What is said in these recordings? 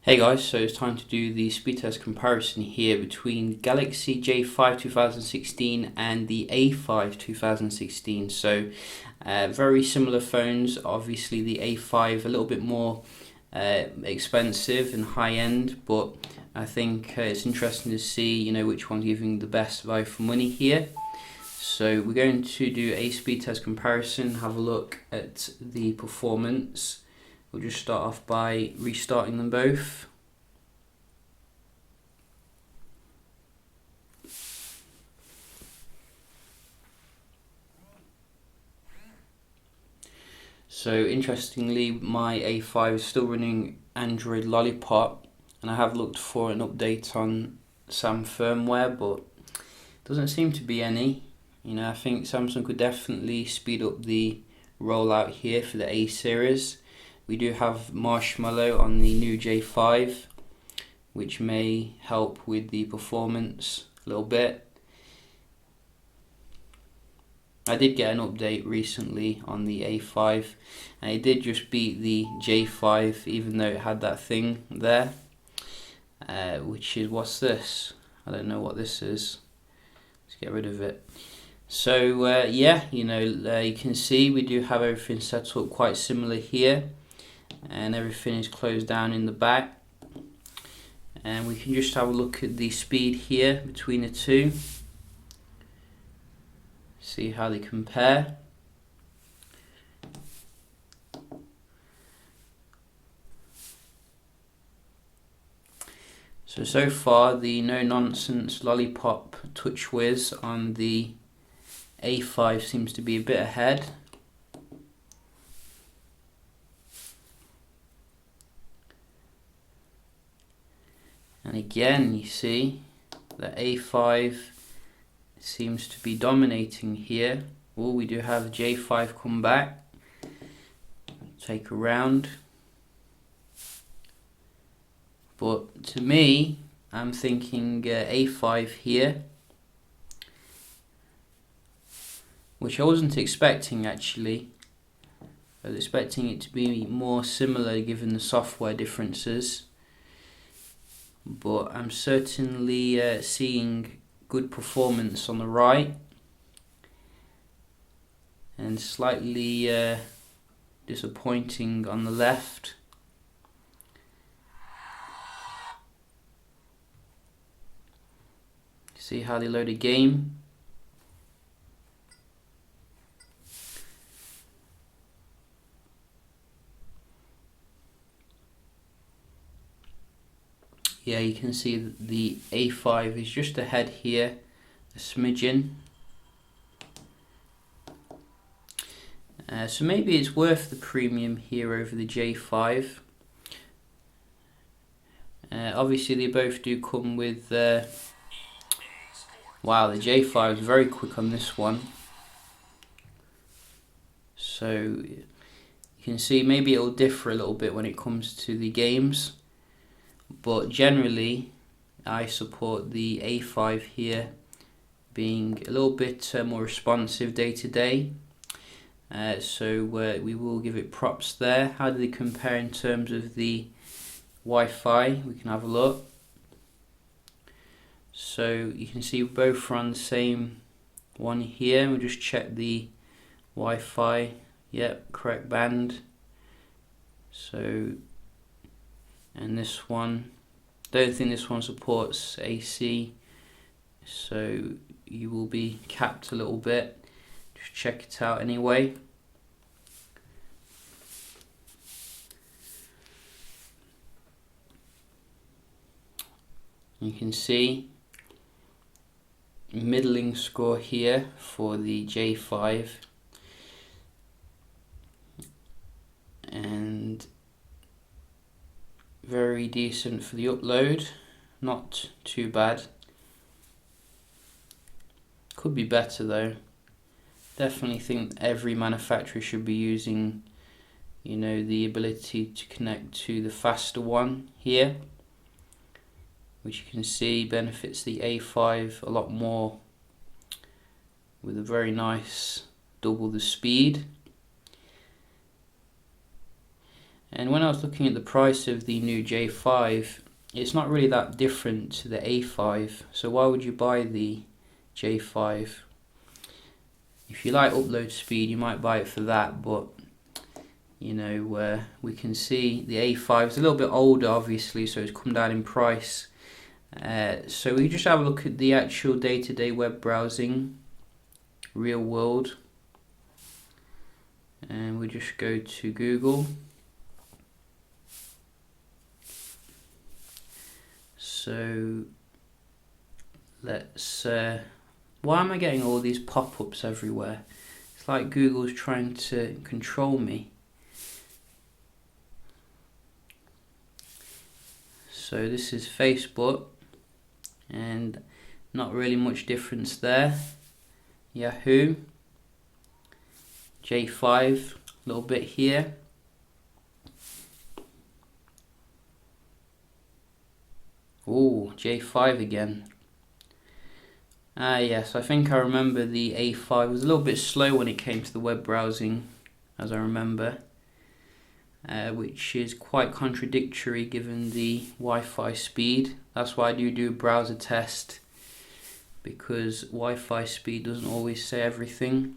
Hey guys, so it's time to do the speed test comparison here between Galaxy J5 2016 and the A5 2016. So very similar phones. Obviously the A5 a little bit more expensive and high end, but I think it's interesting to see which one's giving the best value for money here. So we're going to do a speed test comparison, have a look at the performance. We'll just start off by restarting them both. So interestingly, my A5 is still running Android Lollipop, and I have looked for an update on Sam firmware, but doesn't seem to be any. I think Samsung could definitely speed up the rollout here for the A series. We do have Marshmallow on the new J5, which may help with the performance a little bit. I did get an update recently on the A5, and it did just beat the J5, even though it had that thing there, which is, what's this? I don't know what this is. Let's get rid of it. So yeah, you can see we do have everything set up quite similar here, and everything is closed down in the back, and we can just have a look at the speed here between the two, see how they compare. So far the no-nonsense Lollipop TouchWiz on the A5 seems to be a bit ahead. And again, you see the A5 seems to be dominating here. Oh, we do have J5 come back, take a round. But to me, I'm thinking A5 here, which I wasn't expecting actually. I was expecting it to be more similar given the software differences. But I'm certainly seeing good performance on the right, and slightly disappointing on the left. See how they load a game. Yeah, you can see that the A5 is just ahead here, a smidgen. So maybe it's worth the premium here over the J5. Obviously they both do come with wow, the J5 is very quick on this one. So you can see maybe it'll differ a little bit when it comes to the games, but generally I support the A5 here being a little bit more responsive day to day. So we will give it props there. How do they compare in terms of the Wi-Fi? We can have a look. So you can see both are on the same one here. We'll just check the Wi-Fi. Yep, correct band. So, and this one, don't think this one supports AC, so you will be capped a little bit. Just check it out anyway. You can see middling score here for the J5, and very decent for the upload, not too bad. Could be better though. Definitely think every manufacturer should be using the ability to connect to the faster one here, which you can see benefits the A5 a lot more with a very nice double the speed. And when I was looking at the price of the new J5, it's not really that different to the A5, so why would you buy the J5? If you like upload speed, you might buy it for that, but you know, we can see the A5 is a little bit older, obviously, so it's come down in price. So we just have a look at the actual day-to-day web browsing, real world, and we just go to Google. So let's, why am I getting all these pop-ups everywhere? It's like Google's trying to control me. So this is Facebook, and not really much difference there. Yahoo, J5, a little bit here. Oh, J5 again. Yes, I think I remember the A5 was a little bit slow when it came to the web browsing, as I remember, which is quite contradictory given the Wi-Fi speed. That's why I do a browser test, because Wi-Fi speed doesn't always say everything.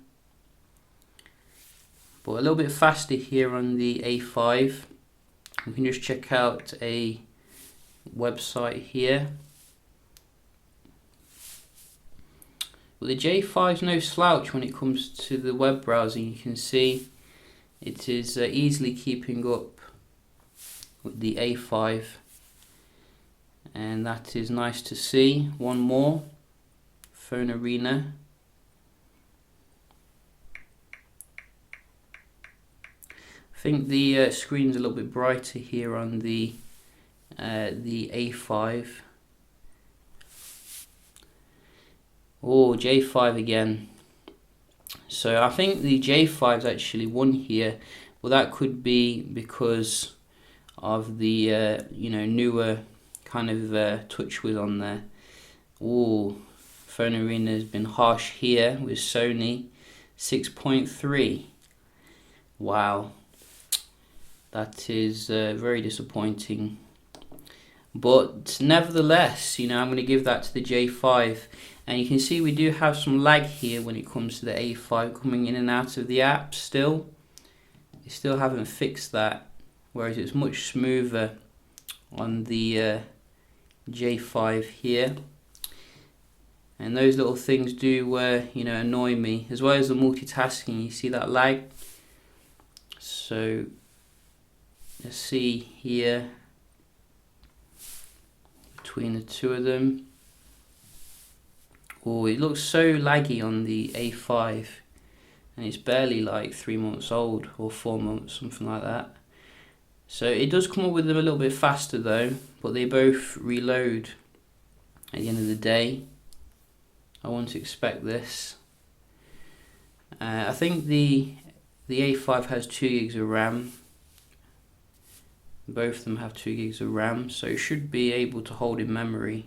But a little bit faster here on the A5. We can just check out a website here. Well, the J5 is no slouch when it comes to the web browsing. You can see it is easily keeping up with the A5, and that is nice to see. One more, Phone Arena. I think the screen's a little bit brighter here on the A5. Oh, J5 again. So I think the J5's actually won here. Well, that could be because of the newer kind of TouchWiz on there. Oh, Phone Arena has been harsh here with Sony, 6.3. Wow, that is very disappointing. But nevertheless, I'm going to give that to the J5. And you can see we do have some lag here when it comes to the A5 coming in and out of the app still. They still haven't fixed that, whereas it's much smoother on the J5 here. And those little things do annoy me, as well as the multitasking. You see that lag? So let's see here between the two of them. Oh, it looks so laggy on the A5, and it's barely like 3 months old, or 4 months, something like that. So it does come up with them a little bit faster though, but they both reload at the end of the day. I wouldn't expect this. I think the A5 has 2 gigs of RAM. Both of them have 2 gigs of RAM, so it should be able to hold in memory.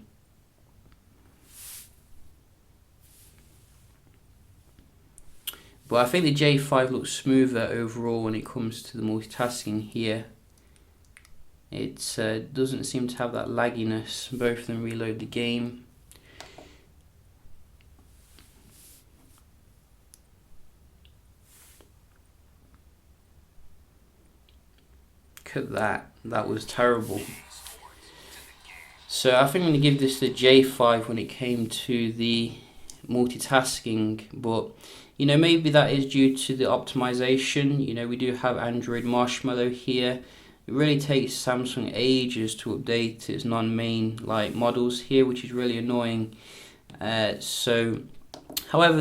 But I think the J5 looks smoother overall when it comes to the multitasking here. It doesn't seem to have that lagginess. Both of them reload the game. Look at that. That was terrible. So I think I'm going to give this the J5 when it came to the multitasking, but maybe that is due to the optimization. We do have Android Marshmallow here. It really takes Samsung ages to update its non-main models here, which is really annoying. However,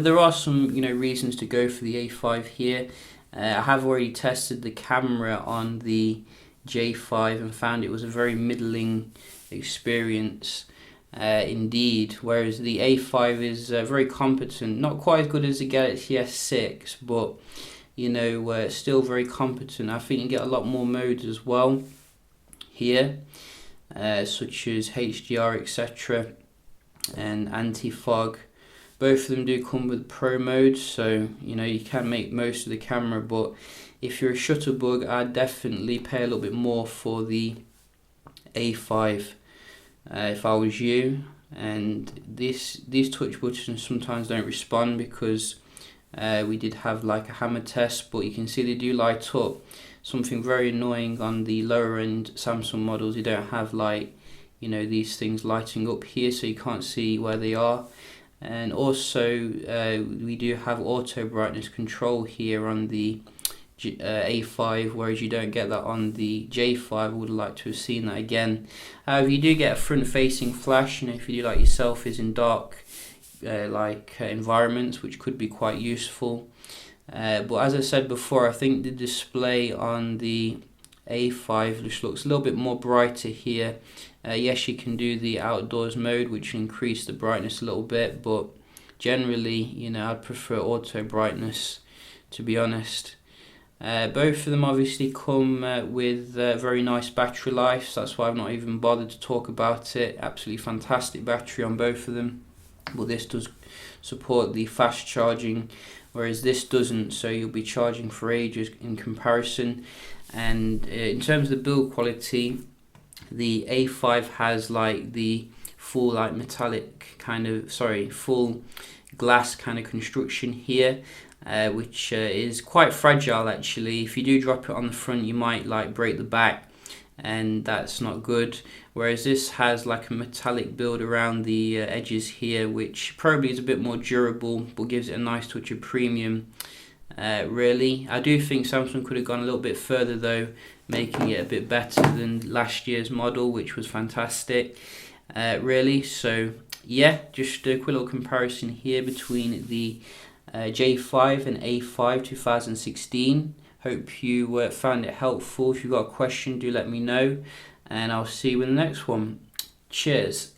there are some reasons to go for the A5 here. I have already tested the camera on the J5 and found it was a very middling experience. Indeed, whereas the A5 is very competent, not quite as good as the Galaxy S6, but still very competent. I think you get a lot more modes as well here, such as HDR, etc., and anti-fog. Both of them do come with pro mode, so you can make most of the camera, but if you're a shutterbug, I'd definitely pay a little bit more for the A5 if I was you. And these touch buttons sometimes don't respond because we did have like a hammer test, but you can see they do light up. Something very annoying on the lower end Samsung models, you don't have like, you know, these things lighting up here, so you can't see where they are. And also we do have auto brightness control here on the A5, whereas you don't get that on the J5. I would like to have seen that again. However, you do get a front facing flash, you know, if you do like your selfies in dark environments, which could be quite useful. But as I said before, I think the display on the A5 just looks a little bit more brighter here. Yes, you can do the outdoors mode, which will increase the brightness a little bit, but generally, you know, I'd prefer auto brightness, to be honest. Both of them obviously come with very nice battery life, so that's why I've not even bothered to talk about it. Absolutely fantastic battery on both of them, but this does support the fast charging, whereas this doesn't, so you'll be charging for ages in comparison. And in terms of the build quality, the A5 has like the full like metallic kind of, full glass kind of construction here, which is quite fragile actually. If you do drop it on the front, you might like break the back, and that's not good. Whereas this has like a metallic build around the edges here, which probably is a bit more durable, but gives it a nice touch of premium. Really, I do think Samsung could have gone a little bit further though, making it a bit better than last year's model, which was fantastic. Really, so yeah, just a quick little comparison here between the J5 and A5 2016. Hope you found it helpful. If you've got a question, do let me know, and I'll see you in the next one. Cheers.